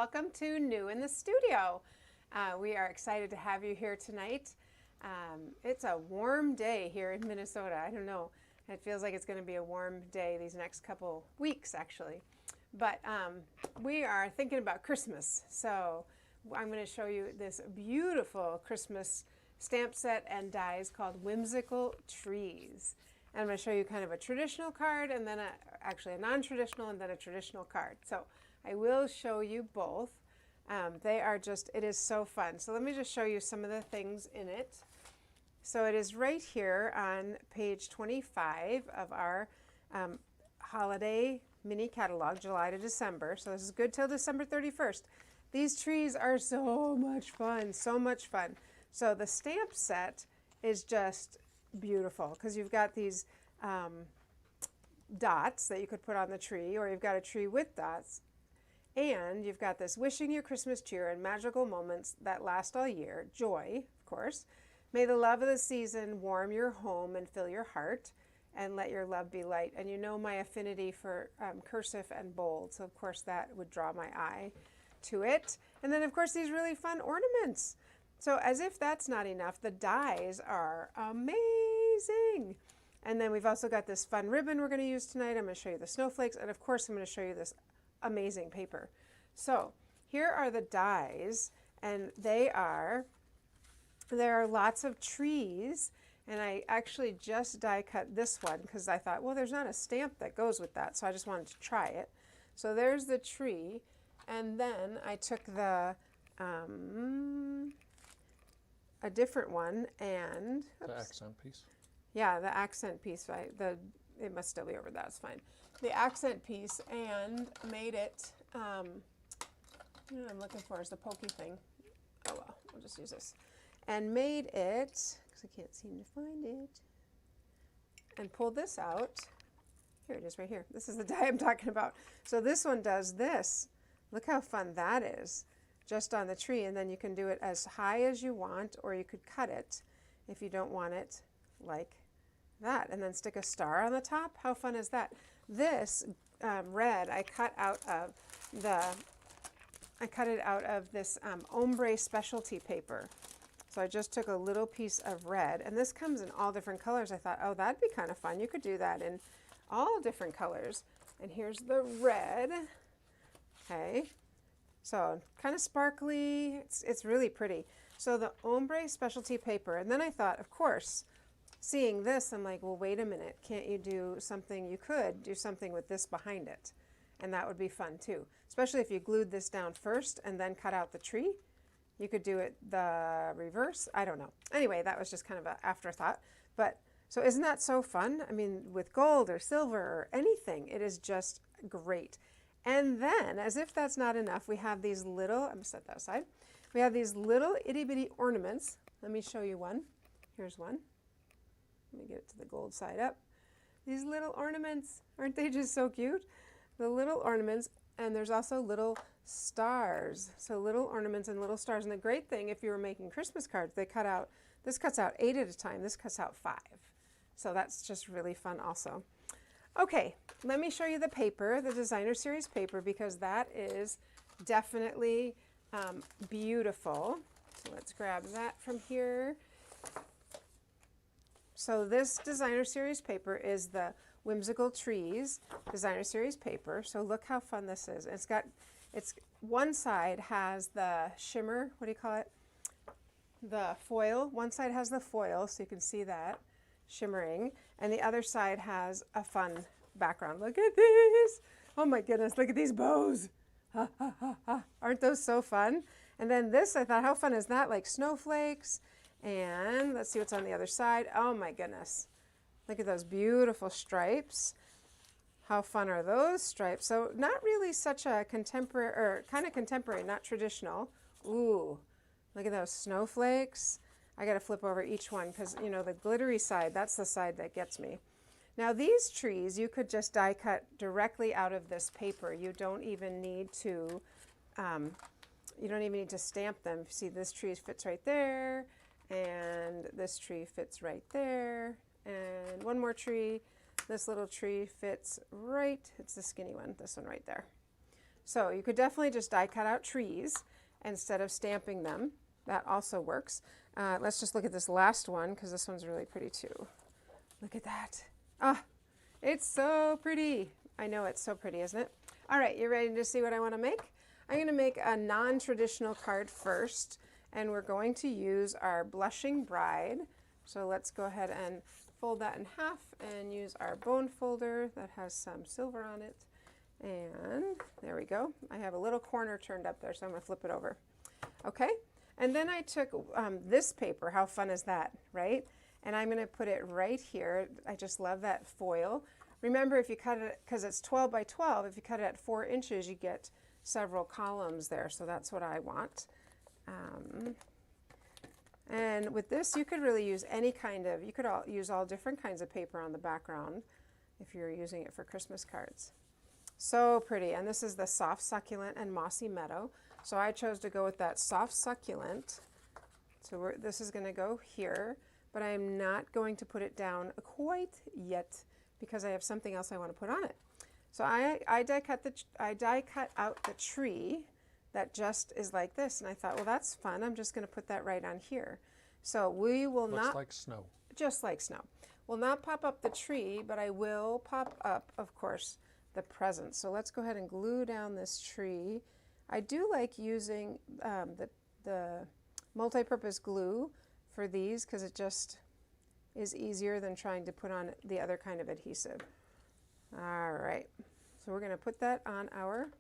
welcome to New in the Studio. We are excited to have you here tonight. It's a warm day here in Minnesota. I don't know, it feels like it's going to be a warm day these next couple weeks actually. But we are thinking about Christmas, so I'm going to show you this beautiful Christmas stamp set and dies called Whimsical Trees. And I'm going to show you kind of a traditional card and then actually a non-traditional and then a traditional card. So I will show you both. They are just, it is so fun. So let me just show you some of the things in it. So it is right here on page 25 of our holiday mini catalog, July to December. So this is good till December 31st. These trees are so much fun, so much fun. So the stamp set is just beautiful because you've got these dots that you could put on the tree, or you've got a tree with dots. And you've got this wishing you Christmas cheer and magical moments that last all year. Joy, of course. May the love of the season warm your home and fill your heart, and let your love be light. And you know my affinity for cursive and bold, so of course that would draw my eye to it. And then of course these really fun ornaments. So as if that's not enough, the dies are amazing. And then we've also got this fun ribbon we're going to use tonight. I'm going to show you the snowflakes, and of course I'm going to show you this amazing paper. So here are the dies, and there are lots of trees, and I actually just die cut this one because I thought, well, there's not a stamp that goes with that, so I just wanted to try it. So there's the tree, and then I took the a different one and the accent piece. Yeah, the accent piece, right? It must still be over, that's fine. The accent piece, and made it, you know what I'm looking for is the pokey thing. Oh well, we'll just use this. And made it, because I can't seem to find it, and pulled this out. Here it is right here. This is the die I'm talking about. So this one does this. Look how fun that is, just on the tree. And then you can do it as high as you want, or you could cut it if you don't want it like that, and then stick a star on the top. How fun is that? This red I cut out of this ombre specialty paper. So I just took a little piece of red, and this comes in all different colors. I thought, oh, that'd be kind of fun. You could do that in all different colors. And here's the red. Okay, so kind of sparkly. It's really pretty. So the ombre specialty paper, and then I thought, of course, seeing this, I'm like, well, wait a minute. Can't you do something? You could do something with this behind it, and that would be fun too. Especially if you glued this down first and then cut out the tree. You could do it the reverse. I don't know. Anyway, that was just kind of an afterthought. But so isn't that so fun? I mean, with gold or silver or anything, it is just great. And then, as if that's not enough, we have these little, I'm going to set that aside. We have these little itty bitty ornaments. Let me show you one. Here's one. Let me get it to the gold side up. These little ornaments, aren't they just so cute? The little ornaments, and there's also little stars. So little ornaments and little stars. And the great thing, if you were making Christmas cards, they cut out, this cuts out 8 at a time, this cuts out 5. So that's just really fun also. Okay, let me show you the paper, the designer series paper, because that is definitely beautiful. So let's grab that from here. So this designer series paper is the Whimsical Trees designer series paper. So look how fun this is. It's one side has the shimmer, what do you call it? The foil. One side has the foil, so you can see that shimmering, and the other side has a fun background. Look at this. Oh my goodness, look at these bows. Ha, ha, ha, ha. Aren't those so fun? And then this, I thought, how fun is that? Like snowflakes. And let's see what's on the other side. Oh my goodness. Look at those beautiful stripes. How fun are those stripes? So not really such a contemporary, or kind of contemporary, not traditional. Ooh, look at those snowflakes. I got to flip over each one because, you know, the glittery side, that's the side that gets me. Now these trees, you could just die cut directly out of this paper. You don't even need to, stamp them. See, this tree fits right there. And this tree fits right there. And one more tree. This little tree fits right, it's the skinny one, this one right there. So you could definitely just die cut out trees instead of stamping them. That also works. Let's just look at this last one because this one's really pretty too. Look at that. Ah, it's so pretty. I know it's so pretty, isn't it? All right, you ready to see what I want to make? I'm going to make a non-traditional card first, and we're going to use our Blushing Bride. So let's go ahead and fold that in half and use our bone folder that has some silver on it. And there we go. I have a little corner turned up there, so I'm going to flip it over. Okay, and then I took this paper. How fun is that, right? And I'm going to put it right here. I just love that foil. Remember, if you cut it, because it's 12 by 12, if you cut it at 4 inches, you get several columns there. So that's what I want. And with this, you could really use any kind of, you could use all different kinds of paper on the background if you're using it for Christmas cards. So pretty. And this is the Soft Succulent and Mossy Meadow. So I chose to go with that Soft Succulent. So this is going to go here, but I am not going to put it down quite yet because I have something else I want to put on it. So I die cut out the tree that just is like this, and I thought, well, that's fun. I'm just going to put that right on here. So we will not. Looks like snow. Just like snow. Will not pop up the tree, but I will pop up, of course, the presents. So let's go ahead and glue down this tree. I do like using the multi-purpose glue for these because it just is easier than trying to put on the other kind of adhesive. All right, so we're going to put that on our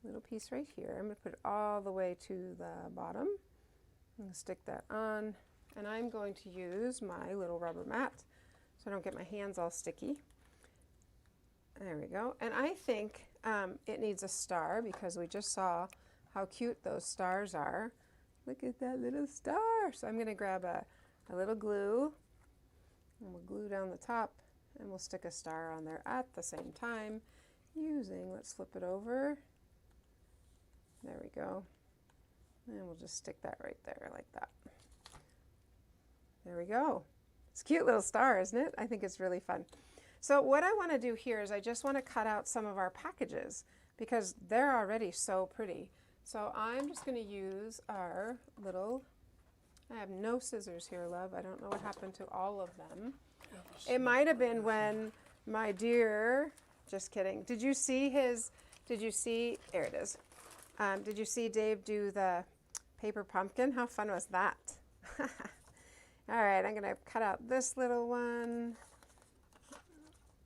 little piece right here. I'm going to put it all the way to the bottom. I'm going to stick that on, and I'm going to use my little rubber mat so I don't get my hands all sticky. There we go. And I think it needs a star because we just saw how cute those stars are. Look at that little star. So I'm going to grab a little glue, and we'll glue down the top, and we'll stick a star on there at the same time using, let's flip it over. There we go. And we'll just stick that right there like that. There we go. It's a cute little star, isn't it? I think it's really fun. So what I want to do here is I just want to cut out some of our packages because they're already so pretty. So I'm just going to use our little, I have no scissors here, love. I don't know what happened to all of them. It might have been when my dear, just kidding. Did you see, there it is. Did you see Dave do the paper pumpkin? How fun was that? All right, I'm going to cut out this little one.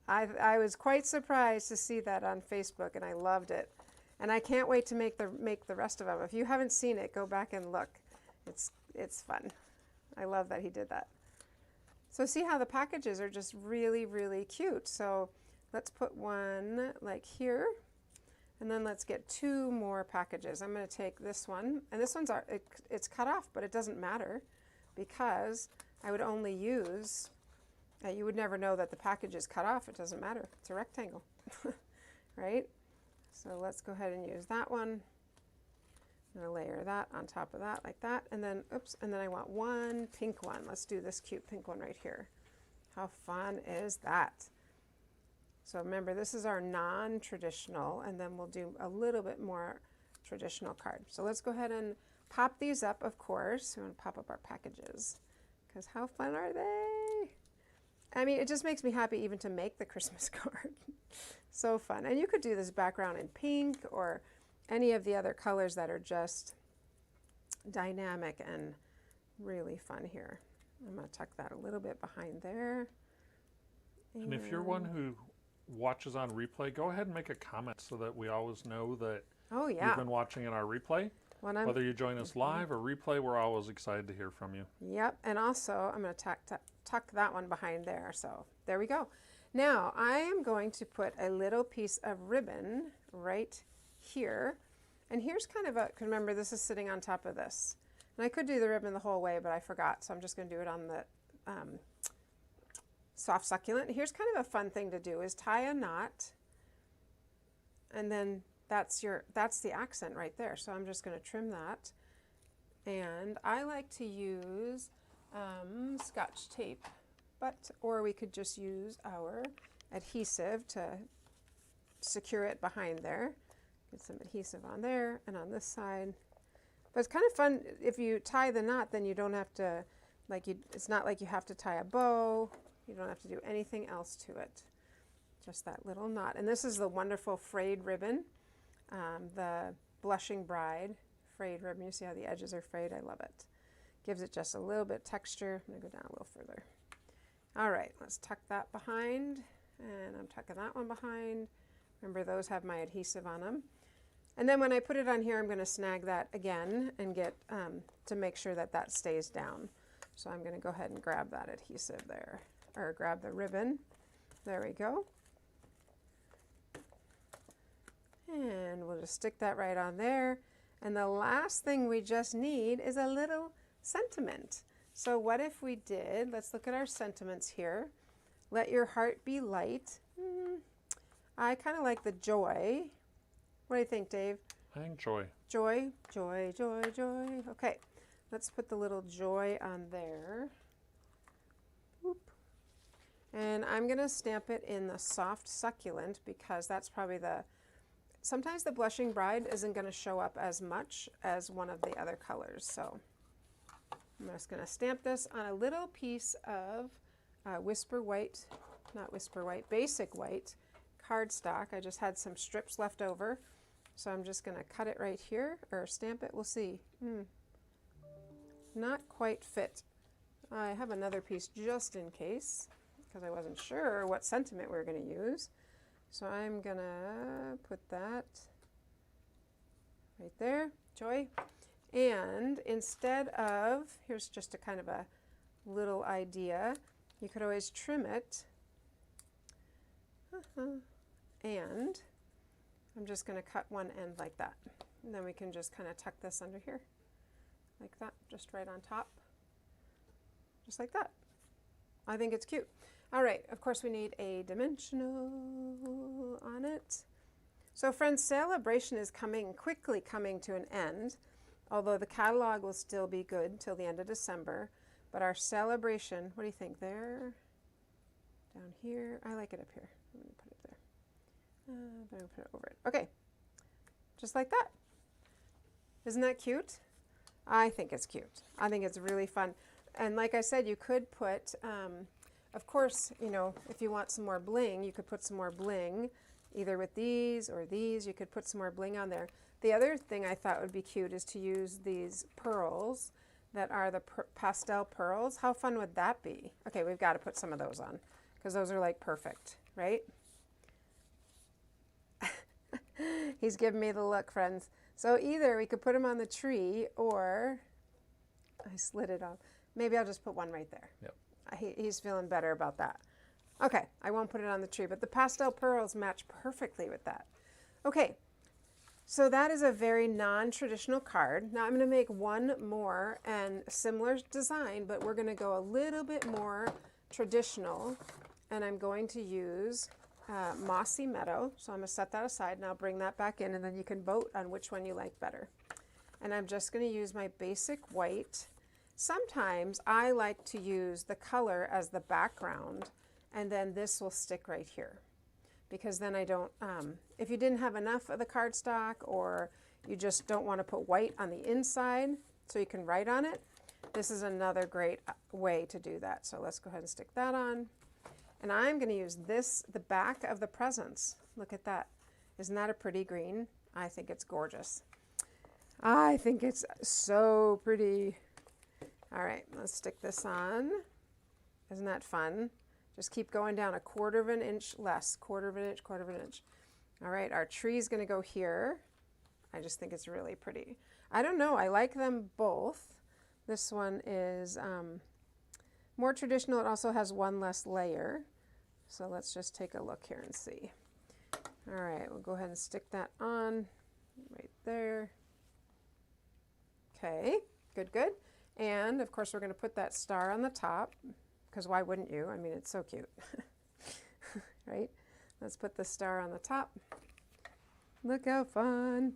I was quite surprised to see that on Facebook, and I loved it. And I can't wait to make the rest of them. If you haven't seen it, go back and look. It's fun. I love that he did that. So see how the packages are just really, really cute. So let's put one like here, and then let's get 2 more packages. I'm going to take this one, and this one's it's cut off, but it doesn't matter because I would only use. You would never know that the package is cut off. It doesn't matter. It's a rectangle, right? So let's go ahead and use that one. I'm going to layer that on top of that like that. And then, oops, and then I want one pink one. Let's do this cute pink one right here. How fun is that? So remember, this is our non-traditional, and then we'll do a little bit more traditional card. So let's go ahead and pop these up, of course. We want to pop up our packages because how fun are they? I mean, it just makes me happy even to make the Christmas card. So fun. And you could do this background in pink or any of the other colors that are just dynamic and really fun here. I'm going to tuck that a little bit behind there. And if you're one who watches on replay, go ahead and make a comment so that we always know that you've been watching in our replay. Whether you join us live or replay, we're always excited to hear from you. Yep, and also I'm going to tuck that one behind there. So there we go. Now I am going to put a little piece of ribbon right here. And here's kind of because remember, this is sitting on top of this. And I could do the ribbon the whole way, but I forgot. So I'm just going to do it on the Soft Succulent. Here's kind of a fun thing to do is tie a knot. And then that's the accent right there. So I'm just going to trim that. And I like to use Scotch tape, or we could just use our adhesive to secure it behind there. Get some adhesive on there and on this side. But it's kind of fun if you tie the knot, then you don't have to, it's not like you have to tie a bow. You don't have to do anything else to it. Just that little knot. And this is the wonderful frayed ribbon, the Blushing Bride frayed ribbon. You see how the edges are frayed? I love it. Gives it just a little bit of texture. I'm going to go down a little further. All right, let's tuck that behind. And I'm tucking that one behind. Remember, those have my adhesive on them. And then when I put it on here, I'm going to snag that again and get to make sure that that stays down. So I'm going to go ahead and grab that adhesive there, or grab the ribbon. There we go. And we'll just stick that right on there. And the last thing we just need is a little sentiment. So what if we did, let's look at our sentiments here. Let your heart be light. I kind of like the joy. What do you think, Dave? I think joy. Joy, joy, joy, joy. Okay, let's put the little joy on there. Whoop. And I'm going to stamp it in the soft succulent because that's probably sometimes the Blushing Bride isn't going to show up as much as one of the other colors. So I'm just going to stamp this on a little piece of basic white cardstock. I just had some strips left over. So I'm just going to cut it right here, or stamp it. We'll see. Not quite fit. I have another piece just in case, because I wasn't sure what sentiment we were going to use. So I'm going to put that right there, joy. And instead of, here's just a kind of a little idea. You could always trim it. And I'm just going to cut one end like that. And then we can just kind of tuck this under here. Like that, just right on top. Just like that. I think it's cute. All right, of course we need a dimensional on it. So friends, Celebration is quickly coming to an end, although the catalog will still be good till the end of December. But our Celebration, what do you think there? Down here, I like it up here. I'm gonna put it there. I'm gonna put it over it. Okay, just like that. Isn't that cute? I think it's cute. I think it's really fun. And like I said, you could put, of course, you know, if you want some more bling, you could put some more bling, either with these or these. You could put some more bling on there. The other thing I thought would be cute is to use these pearls that are the pastel pearls. How fun would that be? Okay, we've got to put some of those on because those are like perfect, right? He's giving me the look, friends. So either we could put them on the tree, or I slid it off. Maybe I'll just put one right there. Yep. He's feeling better about that. Okay, I won't put it on the tree, but the pastel pearls match perfectly with that. Okay, so that is a very non-traditional card. Now I'm going to make one more and similar design, but we're going to go a little bit more traditional, and I'm going to use Mossy Meadow. So I'm going to set that aside and I'll bring that back in, and then you can vote on which one you like better. And I'm just going to use my basic white. Sometimes I like to use the color as the background, and then this will stick right here, because then I don't, if you didn't have enough of the cardstock, or you just don't want to put white on the inside so you can write on it, this is another great way to do that. So let's go ahead and stick that on. And I'm going to use this, the back of the presents. Look at that. Isn't that a pretty green? I think it's gorgeous. I think it's so pretty. All right, let's stick this on. Isn't that fun? Just keep going down a 1/4 of an inch less, 1/4 of an inch, 1/4 of an inch. All right, our tree's going to go here. I just think it's really pretty. I don't know, I like them both. This one is more traditional. It also has one less layer. So let's just take a look here and see. All right, we'll go ahead and stick that on right there. Okay, good, good. And of course we're going to put that star on the top, because why wouldn't you? I mean, it's so cute. Right? Let's put the star on the top. Look how fun.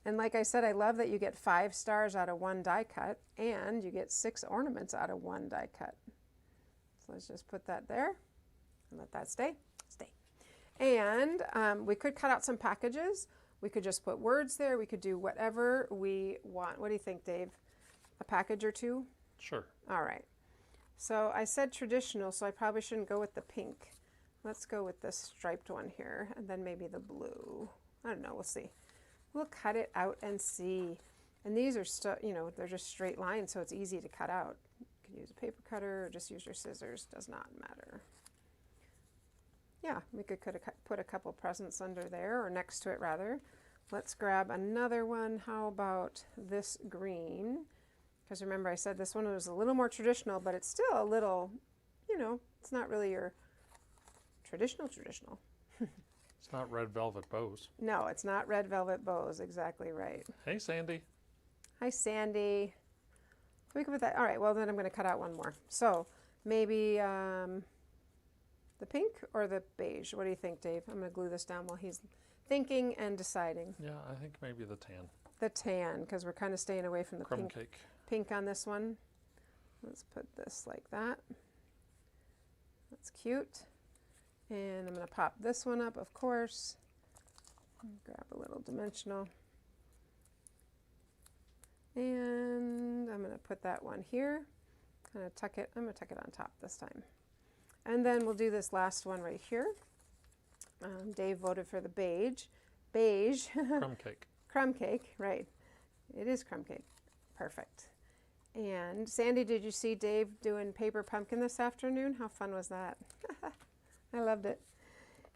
And like I said, I love that you get 5 stars out of 1 die cut, and you get 6 ornaments out of 1 die cut. So let's just put that there and let that stay. And we could cut out some packages, We could just put words there. We could do whatever we want. What do you think, Dave? A package or two? Sure. All right. So I said traditional, so I probably shouldn't go with the pink. Let's go with this striped one here, and then maybe the blue. I don't know, we'll see. We'll cut it out and see. And these are still, you know, they're just straight lines, so it's easy to cut out. You can use a paper cutter or just use your scissors, does not matter. Yeah, we could put a couple presents under there, or next to it rather. Let's grab another one. How about this green? Because remember I said this one was a little more traditional, but it's still a little, you know, it's not really your traditional. It's not red velvet bows. No, it's not red velvet bows, exactly right. Hey, Sandy. Hi, Sandy. We can put that, all right, well then I'm gonna cut out one more. So maybe the pink or the beige? What do you think, Dave? I'm gonna glue this down while he's thinking and deciding. Yeah, I think maybe the tan. The tan, because we're kind of staying away from the crumb cake. Pink on this one. Let's put this like that. That's cute. And I'm going to pop this one up, of course. Grab a little dimensional. And I'm going to put that one here. Kind of tuck it. I'm going to tuck it on top this time. And then we'll do this last one right here. Dave voted for the beige. Beige. Crumb cake. Crumb cake, right. It is crumb cake. Perfect. And Sandy, did you see Dave doing paper pumpkin this afternoon? How fun was that? I loved it.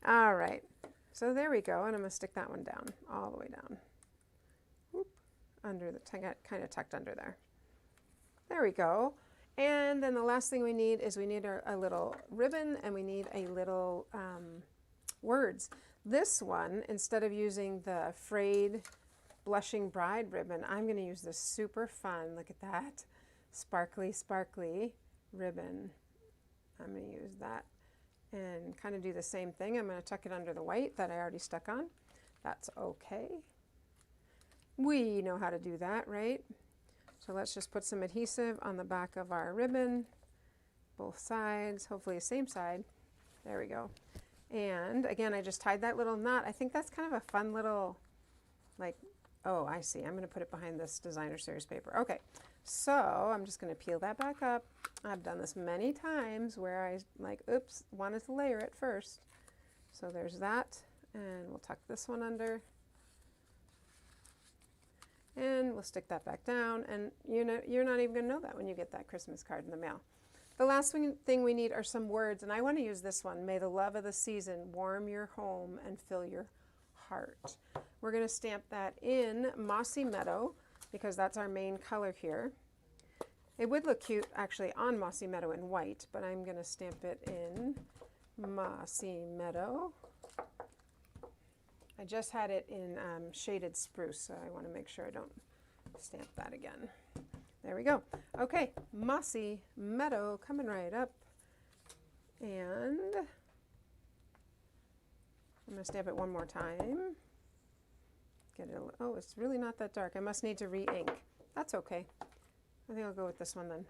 All right. So there we go. And I'm going to stick that one down, all the way down. Whoop, under the, kind of tucked under there. There we go. And then the last thing we need is we need a little ribbon, and we need a little words. This one, instead of using the frayed Blushing Bride ribbon, I'm going to use this super fun, look at that, sparkly, sparkly ribbon. I'm going to use that and kind of do the same thing. I'm going to tuck it under the white that I already stuck on. That's okay. We know how to do that, right? So let's just put some adhesive on the back of our ribbon, both sides, hopefully the same side. There we go. And again, I just tied that little knot. I think that's kind of a fun little, like, oh, I see. I'm going to put it behind this designer series paper. Okay, so I'm just going to peel that back up. I've done this many times where I, like, oops, wanted to layer it first. So there's that, and we'll tuck this one under. And we'll stick that back down, and you know, you're not even going to know that when you get that Christmas card in the mail. The last thing we need are some words, and I want to use this one. May the love of the season warm your home and fill your heart. We're going to stamp that in Mossy Meadow because that's our main color here. It would look cute actually on Mossy Meadow in white, but I'm going to stamp it in Mossy Meadow. I just had it in shaded spruce, so I want to make sure I don't stamp that again. There we go. Okay, Mossy Meadow coming right up. And I'm going to stamp it one more time. Get it. Oh, it's really not that dark. I must need to re-ink. That's okay. I think I'll go with this one then.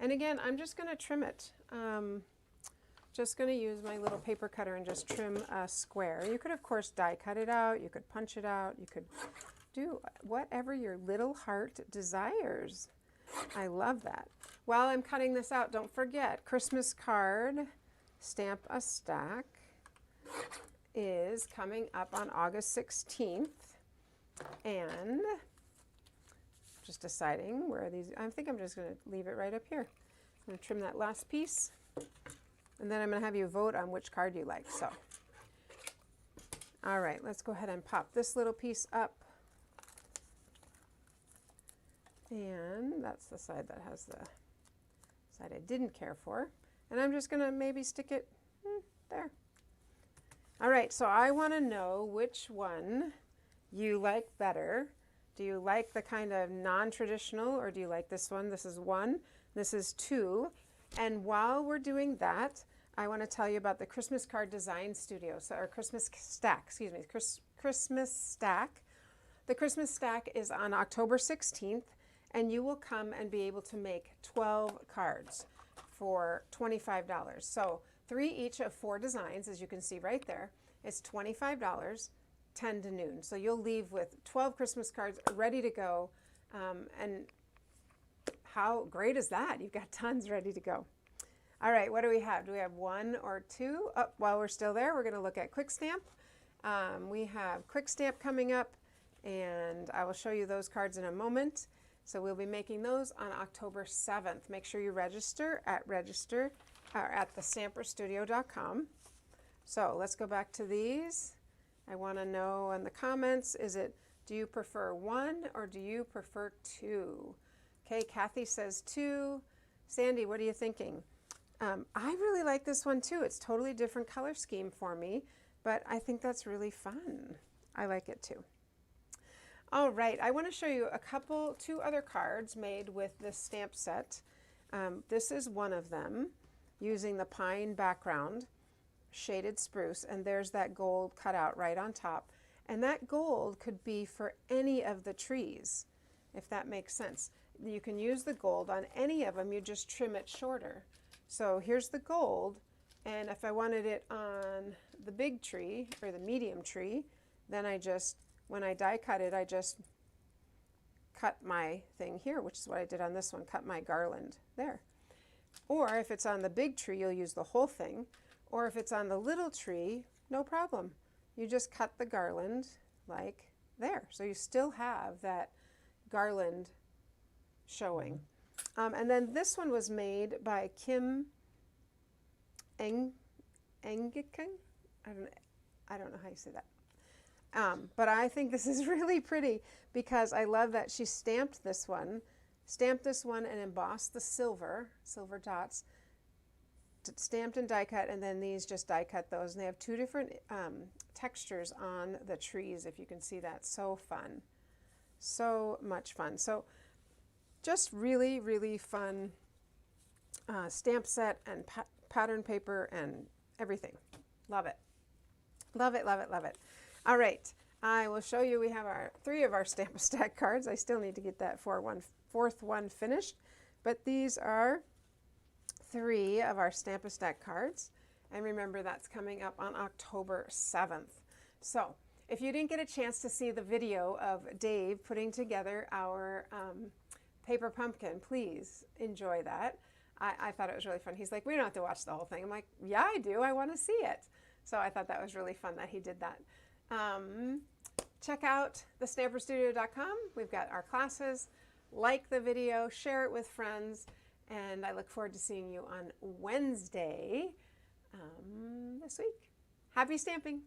And again, I'm just going to trim it. Just going to use my little paper cutter and just trim a square. You could, of course, die cut it out. You could punch it out. You could do whatever your little heart desires. I love that. While I'm cutting this out, don't forget, Christmas card, Stamp a Stack is coming up on August 16th. And just deciding where these, I think I'm just going to leave it right up here. I'm going to trim that last piece. And then I'm going to have you vote on which card you like. So, all right, let's go ahead and pop this little piece up. And that's the side that has the side I didn't care for. And I'm just going to maybe stick it there. All right, so I want to know which one you like better. Do you like the kind of non-traditional, or do you like this one? This is 1, this is 2. And while we're doing that, I want to tell you about the Christmas Card Design Studio, so our Christmas Stack, excuse me, Christmas Stack. The Christmas Stack is on October 16th, and you will come and be able to make 12 cards for $25. So 3 each of 4 designs, as you can see right there, is $25. 10 to noon. So you'll leave with 12 Christmas cards ready to go. And how great is that? You've got tons ready to go. All right, what do we have? Do we have one or two? Oh, while we're still there, we're going to look at Quick Stamp. We have Quick Stamp coming up, and I will show you those cards in a moment. So we'll be making those on October 7th. Make sure you register at thestamperstudio.com. So let's go back to these. I want to know in the comments, do you prefer one or do you prefer two? Okay, Kathy says two. Sandy, what are you thinking? I really like this one too. It's totally different color scheme for me, but I think that's really fun. I like it too. All right, I want to show you two other cards made with this stamp set. This is one of them using the pine background, shaded spruce, and there's that gold cut out right on top. And that gold could be for any of the trees, if that makes sense. You can use the gold on any of them, you just trim it shorter. So here's the gold, and if I wanted it on the big tree or the medium tree, then when I die cut it, I just cut my thing here, which is what I did on this one, cut my garland there. Or if it's on the big tree, you'll use the whole thing. Or if it's on the little tree, no problem. You just cut the garland like there. So you still have that garland showing. And then this one was made by Kim Engiken. I don't know how you say that. But I think this is really pretty because I love that she stamped this one and embossed the silver dots, stamped and die cut, and then these just die cut those. And they have two different textures on the trees, if you can see that. So fun. So much fun. So just really, really fun stamp set and pattern paper and everything. Love it. Love it, love it, love it. All right, I will show you, we have three of our Stamp-A-Stack cards. I still need to get that fourth one finished, but these are three of our Stamp-A-Stack cards. And remember, that's coming up on October 7th. So if you didn't get a chance to see the video of Dave putting together our paper pumpkin, please enjoy that. I thought it was really fun. He's like, we don't have to watch the whole thing. I'm like, yeah, I do. I want to see it. So I thought that was really fun that he did that. Check out thestamperstudio.com. We've got our classes. Like the video, share it with friends, and I look forward to seeing you on Wednesday this week. Happy stamping!